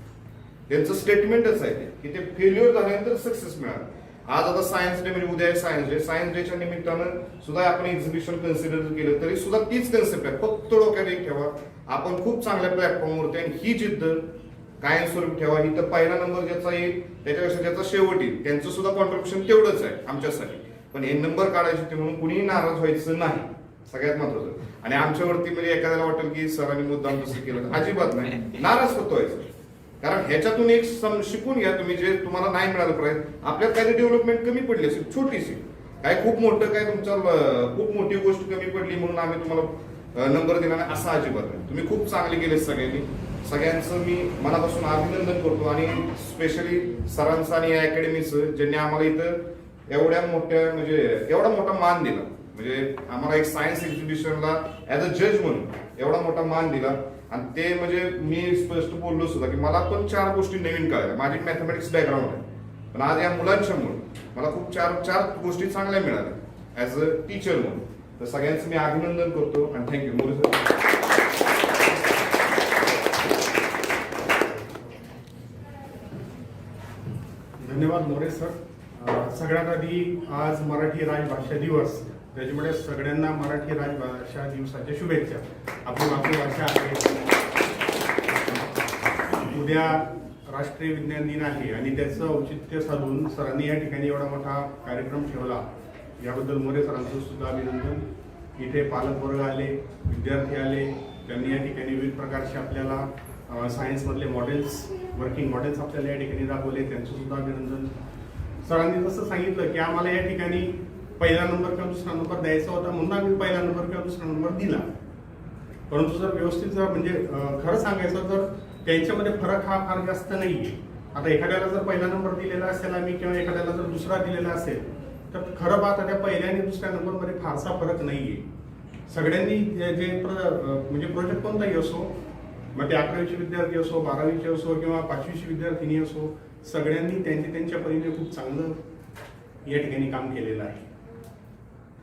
त्यांचं स्टेटमेंटच आहे की ते फेल्युअर झाल्यानंतर सक्सेस मिळालं. आज आता सायन्स डे म्हणजे उद्या सायन्स डे, सायन्स डेच्या निमित्तानं सुद्धा आपण एक्झिबिशन कन्सिडर केलं तरी सुद्धा तीच कन्सेप्ट आहे, फक्त डोक्यात एक ठेवा, आपण खूप चांगल्या प्लॅटफॉर्मवरती आणि ही जिद्द कायमस्वरूपी ठेवा. ही तर पहिला नंबर ज्याचा येईल त्याच्यापेक्षा ज्याचा शेवट येईल त्यांचं सुद्धा कॉन्ट्रीब्युशन तेवढंच आहे आमच्यासाठी, पण हे नंबर काढायचे ते म्हणून कुणीही नाराज व्हायचं नाही, सगळ्यात महत्वाचं. आणि आमच्यावरती म्हणजे एखाद्याला वाटेल की सरांनी मुद्दाम तसं केलं, अजिबात नाही, नाराज होतो व्हायचं. कारण ह्याच्यातून एक शिकून घ्या तुम्ही, जे तुम्हाला नाही मिळालं पाहिजे. आपल्यात काही डेव्हलपमेंट कमी पडली असेल छोटीशी, काय खूप मोठं काय तुमच्या खूप मोठी गोष्ट कमी पडली म्हणून आम्ही तुम्हाला नंबर दिला नाही असं अजिबात नाही. तुम्ही खूप चांगले गेले सगळ्यांनी, सगळ्यांचं मी मनापासून अभिनंदन करतो आणि स्पेशली सरांचं आणि या अकॅडमीचं ज्यांनी आम्हाला इथं एवढ्या मोठ्या म्हणजे एवढा मोठा मान दिला, म्हणजे आम्हाला एक सायन्स एक्झिबिशनला ऍज अ जज म्हणून एवढा मोठा मान दिला. आणि ते म्हणजे मी स्पष्ट बोललो सुद्धा की मला पण 4 गोष्टी नवीन कळल्या. माझी मॅथमॅटिक्स बॅकग्राऊंड आहे, पण आज या मुलांच्यामुळे मला खूप 4 गोष्टी चांगल्या मिळाल्या ऍज अ टीचर म्हणून. तर सगळ्यांचं मी अभिनंदन करतो आणि थँक्यू. मोरे सर. धन्यवाद मोरे सर. सगळ्यात आधी आज मराठी राजभाषा दिवस, त्याच्यामुळे सगळ्यांना मराठी राजभाषा दिवसाच्या शुभेच्छा. आपली मातृभाषा आहे. उद्या राष्ट्रीय विज्ञान दिन आहे आणि त्याचं औचित्य साधून सरांनी या ठिकाणी एवढा मोठा कार्यक्रम ठेवला, याबद्दल मोरे सरांचं सुद्धा अभिनंदन. इथे पालक वर्ग आले, विद्यार्थी आले, त्यांनी या ठिकाणी विविध प्रकारचे आपल्याला सायन्समधले मॉडेल्स, वर्किंग मॉडेल्स आपल्याला या ठिकाणी दाखवले, त्यांचं सुद्धा अभिनंदन. सरांनी जसं सांगितलं की आम्हाला या ठिकाणी पहिला नंबर किंवा दुसरा नंबर द्यायचा होता म्हणून आम्ही पहिला नंबर किंवा दुसरा नंबर दिला, परंतु जर व्यवस्थित जर म्हणजे खरं सांगायचं तर त्यांच्यामध्ये फरक हा फार जास्त नाहीये. आता एखाद्याला जर पहिला नंबर दिलेला असेल आम्ही किंवा एखाद्याला जर दुसरा दिलेला असेल तर खरं पाहता त्या पहिल्या आणि दुसऱ्या नंबरमध्ये फारसा फरक नाहीये. सगळ्यांनी जे म्हणजे प्रोजेक्ट कोणताही असो, मग ते 11वीचे विद्यार्थी असो, 12वीचे असो किंवा 5वीची विद्यार्थिनी असो, सगळ्यांनी त्यांच्या परीने खूप चांगलं या ठिकाणी काम केलेलं आहे.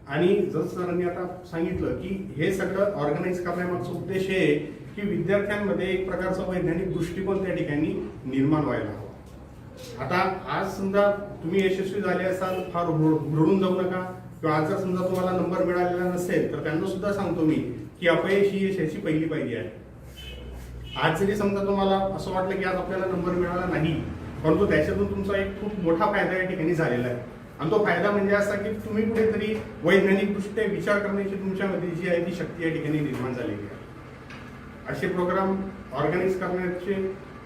आणि जसं सरांनी आता सांगितलं की हे सगळं ऑर्गनाईज करण्यामागचा उद्देश हे आहे की विद्यार्थ्यांमध्ये एक प्रकारचा वैज्ञानिक दृष्टिकोन त्या ठिकाणी निर्माण व्हायला हवा. आता आज समजा तुम्ही यशस्वी झाले असाल, फार रडून जाऊ नका, किंवा आज जर समजा तुम्हाला नंबर मिळालेला नसेल तर त्यांना सुद्धा सांगतो मी की अपयश ही यशाची पहिली पायरी आहे. आज जरी समजा तुम्हाला असं वाटलं की आज आपल्याला नंबर मिळाला नाही, परंतु त्याच्यातून तुमचा एक खूप मोठा फायदा या ठिकाणी झालेला आहे. आणि तो फायदा म्हणजे असा की तुम्ही कुठेतरी वैज्ञानिकदृष्ट्या विचार करण्याची तुमच्यामध्ये जी आहे ती शक्ती या ठिकाणी निर्माण झालेली आहे. असे प्रोग्राम ऑर्गनाईज करण्याचे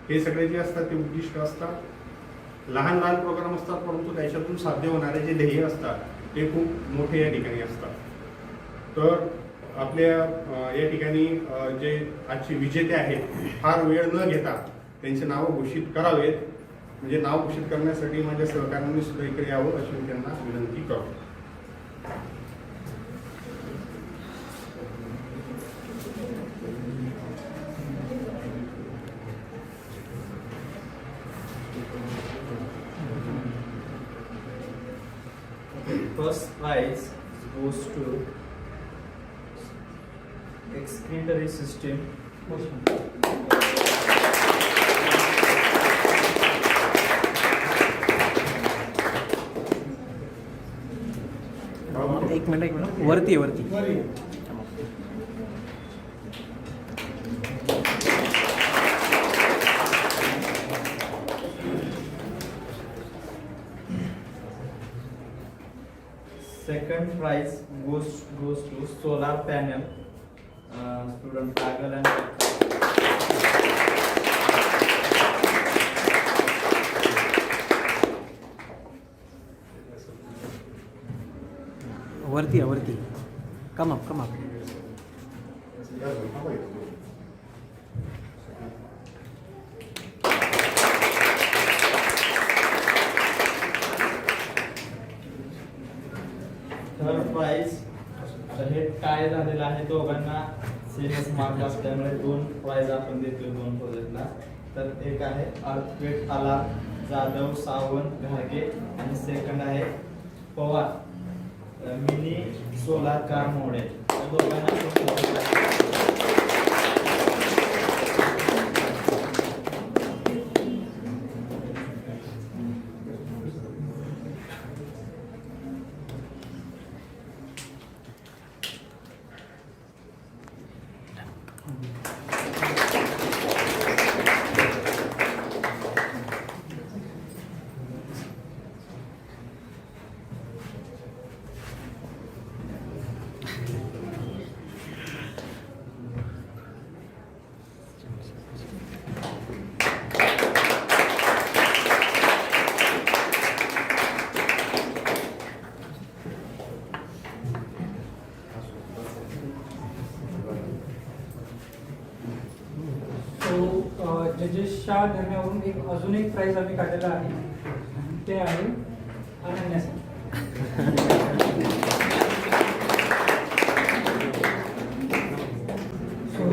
हे सगळे जे असतात ते उद्दिष्ट असतात. लहान लहान प्रोग्राम असतात, परंतु त्याच्यातून साध्य होणारे जे ध्येय असतात ते खूप मोठे या ठिकाणी असतात. तर आपल्या या ठिकाणी जे आजचे विजेते आहेत फार वेळ न घेता त्यांचे नाव घोषित करावेत. म्हणजे नाव घोषित करण्यासाठी माझ्या सहकार्यांनी सुद्धा इकडे यावं अशी मी त्यांना विनंती करतो. First prize goes to excretory system. एक मिनिट वरती वरती. Second prize goes to solar panel. Student Pagal and वरती आहे वरती. Come up come up. Third prize तर हे काय झालेलं आहे दोघांना सिरियस मार्क असल्यामुळे 2 प्राइज आपण देतो 2 प्रोजेक्टला. तर एक आहे अर्थक्वेक अलार्म जाधव सावंत घागे आणि सेकंड आहे Pawar mini solar car model. या दोघांना जजेसच्या निर्णयावरून अजून एक प्राइज आम्ही काढलेला आहे. ते आहे अनन्यासाठी. सो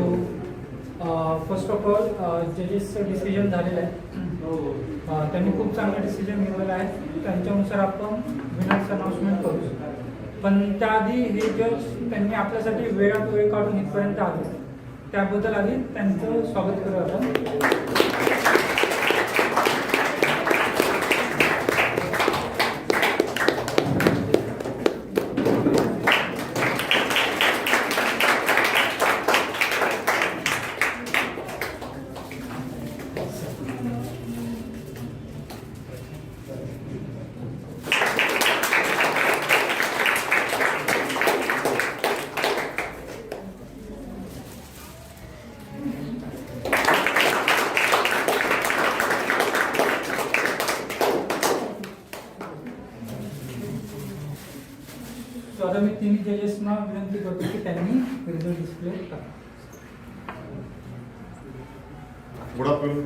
फर्स्ट ऑफ ऑल जजेसचं डिसिजन झालेलं आहे. त्यांनी खूप चांगलं डिसिजन घेतलेलं आहे. त्यांच्यानुसार आपण विनर्स अनाउन्समेंट करू. पण त्याआधी हे जज त्यांनी आपल्यासाठी वेळात वेळ काढून इथपर्यंत आले, त्याबद्दल आधी त्यांचं स्वागत करू आपण. So आता मी तिन्ही जजेसना विनंती करतो की त्यांनी रिझल्ट डिस्प्ले करा. Good afternoon.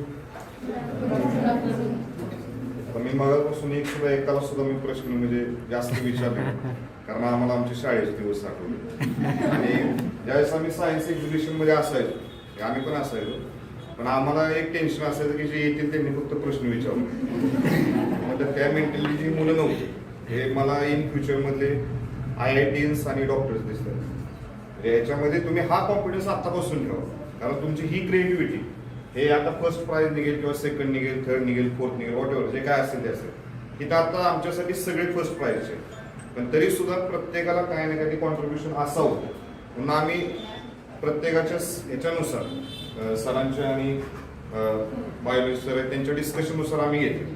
मी मगापासून एक सुद्धा एकाला सुद्धा मी प्रश्न म्हणजे जास्त विचारले कारण आम्हाला आमचे शाळेचे दिवस आठवले. आणि ज्यावेळेस आम्ही सायन्स एक्झिबिशन मध्ये असायचो, आम्ही पण असायचो, पण आम्हाला एक टेन्शन असायचं की जे येतील त्यांनी फक्त प्रश्न विचारले. म्हणजे त्या मेंटॅलिटीची मुलं नव्हती. हे मला इन फ्युचर मधले IITs आणि डॉक्टर्स दिसतात. म्हणजे याच्यामध्ये तुम्ही हा कॉन्फिडन्स आतापासून ठेवा, कारण तुमची ही क्रिएटिव्हिटी हे आता फर्स्ट प्राइज निघेल किंवा सेकंड निघेल, थर्ड निघेल, फोर्थ निघेल, वॉट एव्हर जे काय असेल ते असेल. इथं आता आमच्यासाठी सगळे फर्स्ट प्राइजचे, पण तरी सुद्धा प्रत्येकाला काही ना काही कॉन्ट्रीब्युशन असावं म्हणून आम्ही प्रत्येकाच्या ह्याच्यानुसार सरांच्या आणि बायोलॉजी सर आहेत त्यांच्या डिस्कशननुसार आम्ही घेतो.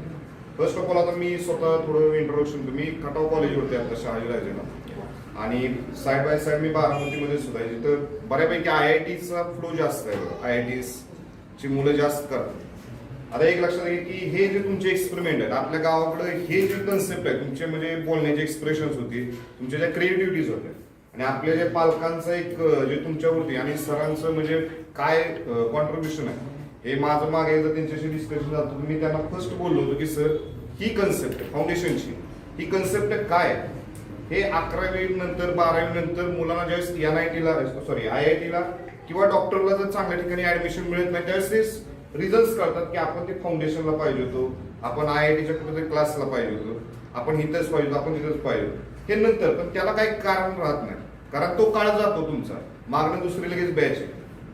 फर्स्ट ऑफ ऑल आता मी स्वतः थोडं इंट्रोडक्शन, मी खटाव कॉलेज होते आता शहाजीराजेला, आणि साईड बाय साईड मी बारामतीमध्ये सुद्धा आहे, जिथं बऱ्यापैकी IITचा फ्लो जास्त आहे, IITs ची मुलं जास्त करतात. आता एक लक्षात घ्या की हे जे तुमचे एक्सपेरिमेंट आहेत आपल्या गावाकडे, हे जे कन्सेप्ट आहे तुमचे म्हणजे बोलण्याचे एक्सप्रेशन्स होती, तुमच्या ज्या क्रिएटिव्हिटीज होत्या आणि आपल्या जे पालकांचं एक जे तुमच्यावरती आणि सरांचं म्हणजे काय कॉन्ट्रीब्युशन आहे, हे माझं मागे एकदा त्यांच्याशी डिस्कशन झालं. मी त्यांना फर्स्ट बोललो होतो की सर ही कन्सेप्ट आहे फाउंडेशनची, ही कन्सेप्ट काय हे 11वी नंतर 12वी नंतर मुलांना ज्यावेळेस IITला किंवा डॉक्टरला जर चांगल्या ठिकाणी ऍडमिशन मिळत नाही त्यावेळेस रिझल्ट कळतात की आपण ते फाउंडेशनला पाहिजे होतो, आपण IITच्या कुठेतरी क्लासला पाहिजे होतो, आपण इथंच पाहिजे होतो, आपण तिथंच पाहिजे होतो. हे नंतर पण त्याला काही कारण राहत नाही, कारण तो काळ जातो तुमचा, मागणं दुसरी लगेच बॅच आहे.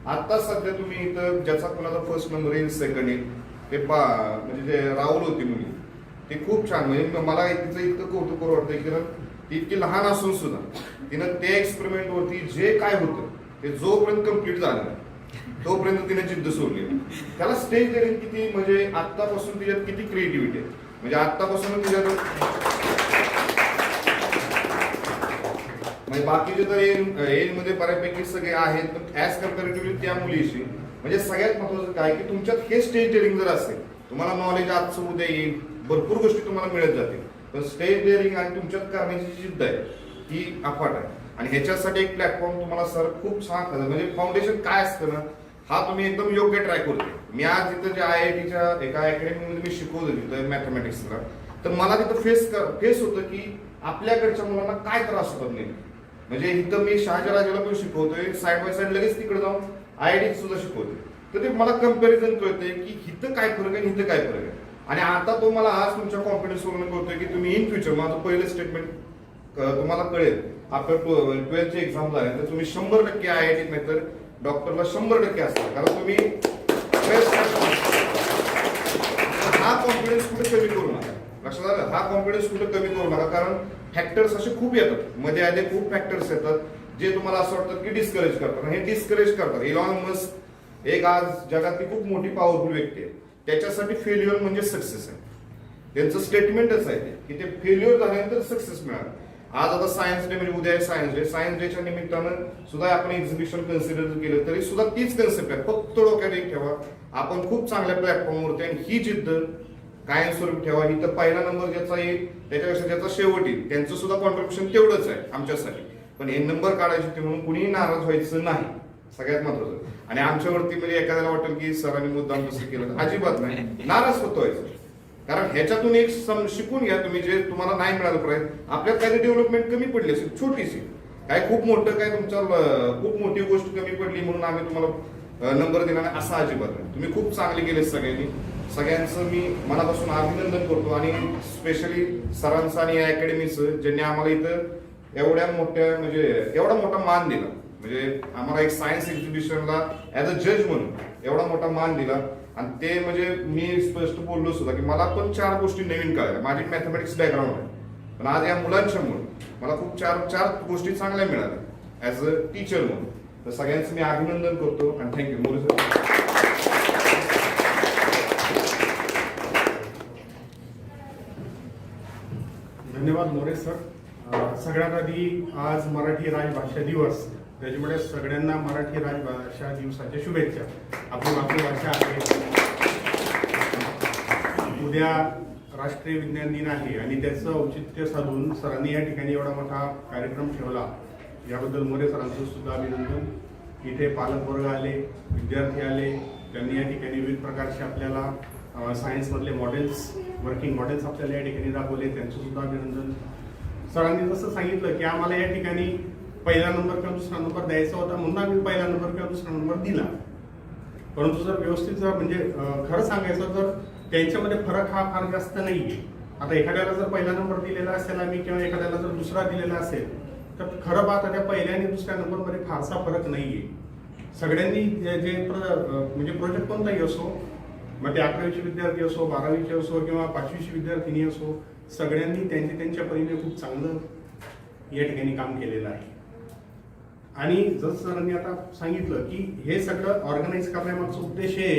आता सध्या तुम्ही इथं ज्याचा कोणाचा फर्स्ट नंबर येईल, सेकंड येईल, ते म्हणजे जे राहुल होती मुली, ते खूप छान, म्हणजे मला तिचं इतकं कौतुक करू वाटतं की ती इतकी लहान असून सुद्धा तिनं ते एक्सपेरिमेंट वरती जे काय होतं ते जोपर्यंत कम्प्लीट झालं तोपर्यंत तिने जिद्द सोडली. त्याला स्टेज डेअरिंग किती, म्हणजे आत्तापासून तिच्यात किती क्रिएटिव्हिटी आहे, म्हणजे आत्तापासून तिच्यात म्हणजे बाकीचे तर एज मध्ये बऱ्यापैकी सगळे आहेत, पण ऍज कम्पॅरेटिव्हली त्या मुलीशी म्हणजे सगळ्यात महत्वाचं काय की तुमच्यात हे स्टेज डेअरिंग जर असेल, तुम्हाला नॉलेज आजचं उद्या येईल, भरपूर गोष्टी तुम्हाला मिळत जातील, पण स्टेज डेअरिंग आणि तुमच्यात करण्याची जी जिद्द आहे ही अफाट आहे. आणि ह्याच्यासाठी एक प्लॅटफॉर्म तुम्हाला सर खूप छान, म्हणजे फाउंडेशन काय असतं ना, हा तुम्ही एकदम योग्य ट्राय करतो. मी आज तिथं जे IITच्या एका अकॅडमीमध्ये मी शिकवलं तिथं मॅथमॅटिक्सला, तर मला तिथं फेस होतं की आपल्याकडच्या मुलांना काय त्रास होतात नाही. म्हणजे इथं मी शहाजीराजेला पण शिकवतोय, साईड बाय साईड लगेच तिकडे जाऊन IIT सुद्धा शिकवतोय, तर ते मला कम्पॅरिझन कळतंय की इथं काय फरक आहे, इथं काय फरक आहे. आणि आता तो मला आज तुमच्या कॉन्फिडन्स वरून कळतोय की तुम्ही इन फ्युचर, माझं पहिलं स्टेटमेंट तुम्हाला कळेल, आपल्या 12th एक्झाम झाल्या तर तुम्ही 100% IIT नाही तर डॉक्टरला 100% असतात, कारण तुम्ही हा कॉन्फिडन्स कुठे कमी करू नका. लक्षात आलं, हा कॉन्फिडन्स कुठे कमी करू नका, कारण फॅक्टर्स असे खूप येतात मध्ये आले, खूप फॅक्टर्स येतात जे तुम्हाला असं वाटतं की डिस्करेज करतात. हे डिस्करेज करतात. इलॉन मस्क एक आज जगातली खूप मोठी पॉवरफुल व्यक्ती आहे, त्याच्यासाठी फेल्युअर म्हणजे सक्सेस आहे. त्यांचं स्टेटमेंटच आहे की ते फेल्युअर झाल्यानंतर सक्सेस मिळालं. आज आता सायन्स डे म्हणजे उद्या आहे सायन्स डे, सायन्स डेच्या निमित्तानं सुद्धा आपण एक्झिबिशन कन्सिडर केलं तरी सुद्धा तीच कन्सेप्ट आहे, फक्त डोक्यात एक ठेवा, आपण खूप चांगल्या प्लॅटफॉर्मवरती आणि ही जिद्द कायमस्वरूपी ठेवा. इथं पहिला नंबर ज्याचा येईल त्याच्यापेक्षा ज्याचा शेवट येईल त्यांचं सुद्धा कॉन्ट्रीब्युशन तेवढंच आहे आमच्यासाठी, पण हे नंबर काढायचे ते म्हणून कुणीही नाराज व्हायचं नाही, सगळ्यात महत्वाचं. आणि आमच्यावरती म्हणजे एखाद्याला वाटेल की सरांनी मुद्दाम कसं केलं, अजिबात नाही, नाराज होतो व्हायचं. कारण ह्याच्यातून एक शिकून घ्या तुम्ही, जे तुम्हाला नाही मिळालं पाहिजे. आपल्यात काही डेव्हलपमेंट कमी पडली असेल छोटीशी, काय खूप मोठं काय तुमच्या खूप मोठी गोष्ट कमी पडली म्हणून आम्ही तुम्हाला नंबर दिला नाही असं अजिबात नाही. तुम्ही खूप चांगले केले सगळ्यांनी, सगळ्यांचं मी मनापासून अभिनंदन करतो. आणि स्पेशली सरांचं आणि या अकॅडमीचं ज्यांनी आम्हाला इथं एवढ्या मोठ्या म्हणजे एवढा मोठा मान दिला, म्हणजे आम्हाला एक सायन्स एक्झिबिशनला ऍज अ जज म्हणून एवढा मोठा मान दिला. आणि ते म्हणजे मी स्पष्ट बोललो सुद्धा की मला पण 4 गोष्टी नवीन कळल्या. माझी मॅथमॅटिक्स बॅकग्राऊंड आहे, पण आज या मुलांच्यामुळे मला खूप 4 गोष्टी चांगल्या मिळाल्या ऍज अ टीचर म्हणून. तर सगळ्यांचं मी अभिनंदन करतो आणि थँक्यू. मोरे सर. धन्यवाद मोरे सर. सगळ्यात आधी आज मराठी राजभाषा दिवस, त्याच्यामुळे सगळ्यांना मराठी राजभाषा दिवसाच्या शुभेच्छा. आपली मातृभाषा आहे. उद्या राष्ट्रीय विज्ञान दिन आहे आणि त्याचं औचित्य साधून सरांनी या ठिकाणी एवढा मोठा कार्यक्रम ठेवला, याबद्दल मोरे सरांचं सुद्धा अभिनंदन. इथे पालक वर्ग आले, विद्यार्थी आले, त्यांनी या ठिकाणी विविध प्रकारचे आपल्याला सायन्समधले मॉडेल्स, वर्किंग मॉडेल्स आपल्याला या ठिकाणी दाखवले, त्यांचं सुद्धा अभिनंदन. सरांनी जसं सांगितलं की आम्हाला या ठिकाणी पहिला नंबर किंवा दुसरा नंबर द्यायचा होता म्हणून आम्ही पहिला नंबर किंवा दुसरा नंबर दिला, परंतु जर व्यवस्थित जर म्हणजे खरं सांगायचं तर त्यांच्यामध्ये फरक हा फार जास्त नाहीये. आता एखाद्याला जर पहिला नंबर दिलेला असेल आम्ही किंवा एखाद्याला जर दुसरा दिलेला असेल तर खरं पाहता त्या पहिल्या आणि दुसऱ्या नंबरमध्ये फारसा फरक नाहीये. सगळ्यांनी म्हणजे प्रोजेक्ट कोणताही असो, मग ते 11वीचे विद्यार्थी असो, 12वीचे असो किंवा 5वीची विद्यार्थिनी असो, सगळ्यांनी त्यांच्या परीने खूप चांगलं या ठिकाणी काम केलेलं आहे. आणि जसं सरांनी आता सांगितलं की हे सगळं ऑर्गनाईज करण्यामागचा उद्देश हे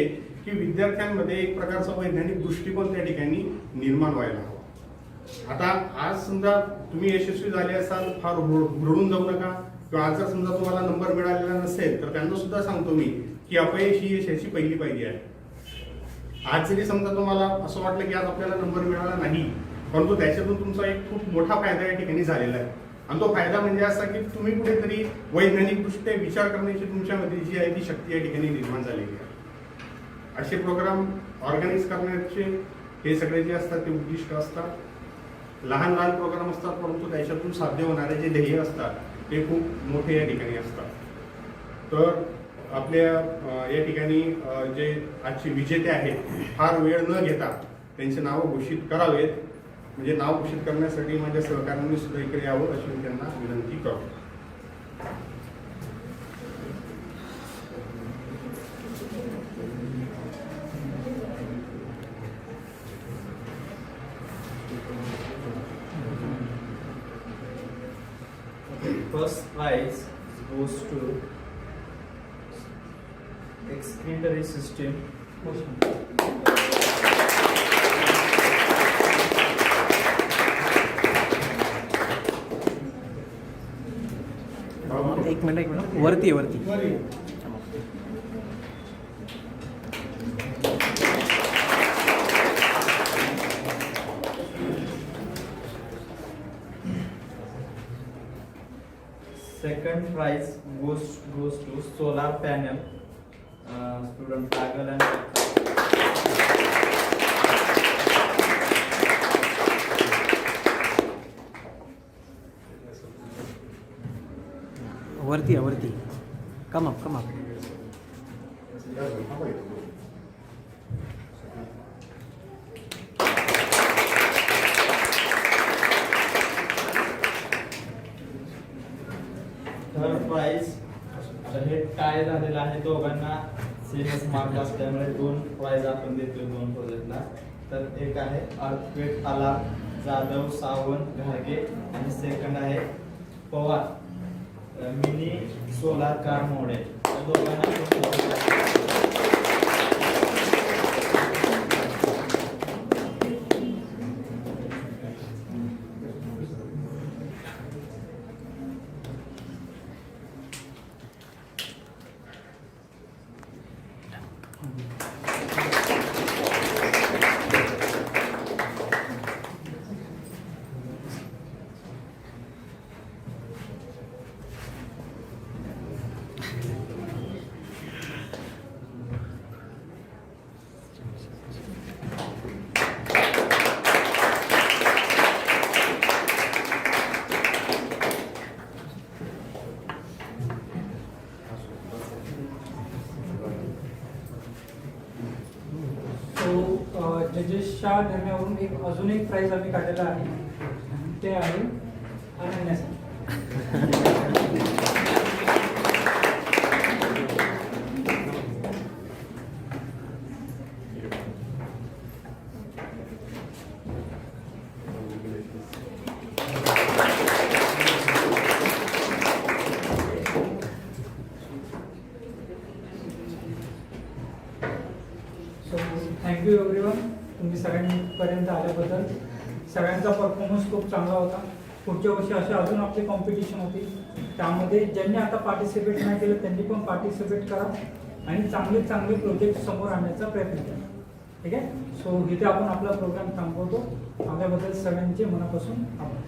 की विद्यार्थ्यांमध्ये एक प्रकारचा वैज्ञानिक दृष्टिकोन त्या ठिकाणी निर्माण व्हायला हवा. आता आज समजा तुम्ही यशस्वी झाले असाल, फार हुरळून जाऊ नका, किंवा आज जर समजा तुम्हाला नंबर मिळालेला नसेल तर त्यांना सुद्धा सांगतो मी की अपयश ही यशाची पहिली पायरी आहे. आज जरी समजा तुम्हाला असं वाटलं की आज आपल्याला नंबर मिळाला नाही, परंतु त्याच्यातून तुमचा एक खूप मोठा फायदा या ठिकाणी झालेला आहे. आणि तो फायदा म्हणजे असा की तुम्ही कुठेतरी वैज्ञानिक दृष्ट्या विचार करण्याची तुमच्यामध्ये जी आहे ती शक्ती या ठिकाणी निर्माण झालेली आहे. असे प्रोग्राम ऑर्गनाईज करण्याचे हे सगळे जे असतात ते उद्दिष्ट असतात. लहान लहान प्रोग्राम असतात, परंतु त्याच्यातून साध्य होणारे जे ध्येय असतात ते खूप मोठे या ठिकाणी असतात. तर आपल्या या ठिकाणी जे आजचे विजेते आहेत, फार वेळ न घेता त्यांचे नाव घोषित करावेत. म्हणजे नाव घोषित करण्यासाठी माझ्या सहकाऱ्यांनी सुद्धा इकडे यावं अशी मी त्यांना विनंती करतो. First prize goes to excretory system. एक मिनिट वरती आहे. Second prize goes to solar panel. Student Pagal and वरती कम अप थर्ड प्राइज. आता हे टाय झालेलं आहे, दोघांना सेमच मार्क असल्यामुळे 2 प्राइज आपण देतोय 2 प्रोजेक्टला. तर एक आहे अर्थक्वेक अलार्म, जाधव सावंत घागे, आणि सेकंड आहे Pawar mini solar car model. दोघांना जजेसच्या निर्णयावरून अजून एक प्राइज आम्ही काढलेला आहे, ते आहे अनन्यासाठी. थँक्यू एव्हरीवन, तुम्ही सगळ्यांपर्यंत आल्याबद्दल. सगळ्यांचा परफॉर्मन्स खूप चांगला होता. पुढच्या वर्षी असे अजून आपली कॉम्पिटिशन होती, त्यामध्ये ज्यांनी आता पार्टिसिपेट नाही केलं त्यांनी पण पार्टिसिपेट करा आणि चांगले प्रोजेक्ट समोर आणण्याचा प्रयत्न करा. ठीक आहे. सो इथे आपण आपला प्रोग्राम थांबवतो. आल्याबद्दल सगळ्यांचे मनापासून आभार.